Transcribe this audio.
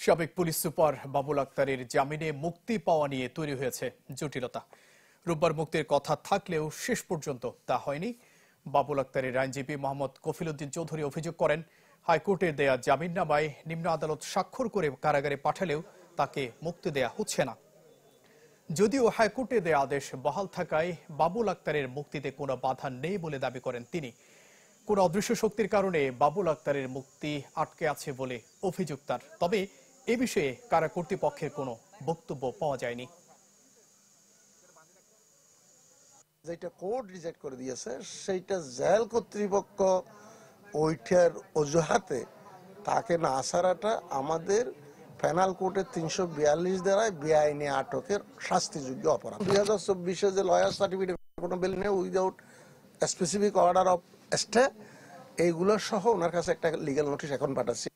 সাবেক police super Babul আক্তারের জামিনে মুক্তি পাওয়া নিয়ে তৈরি হয়েছে জটিলতা। রোববার মুক্তির কথা থাকলেও শেষ পর্যন্ত তা হয়নি। বাবুল আক্তারের আইনজীবী মোহাম্মদ কফিলউদ্দিন চৌধুরী অভিযোগ করেন, হাইকোর্টের দেয়া জামিননামায় নিম্ন আদালত স্বাক্ষর করে কারাগারে পাঠালেও তাকে মুক্তি দেয়া হচ্ছে না। যদিও হাইকোর্টে দেয়া আদেশ বহাল থাকায় বাবুল আক্তারের মুক্তিতে কোনো বাধা নেই বলে দাবি করেন তিনি। কোন অদৃশ্য শক্তির কারণে বাবুল আক্তারের মুক্তি আটকে আছে বলে অভিযোগ তার। তবে এ বিষয়ে কারা কর্তৃপক্ষের কোনো বক্তব্য পাওয়া যায়নি। যেটা কোর্ট রিজেক্ট করে দিয়েছে সেইটা জেল কর্তৃপক্ষ ওইটার অজুহাতে তাকে না ছাড়াটা আমাদের পেনাল কোর্টের ৩৪২ ধারায় বেআইনি আটকের শাস্তিযোগ্য অপরাধ। 2024 যে লয়ার সার্টিফিকেট কোনো বেল নেই without specific order of stay, এইগুলো সহ ওনার কাছে একটা লিগ্যাল নোটিশ এখন পাঠাচ্ছি।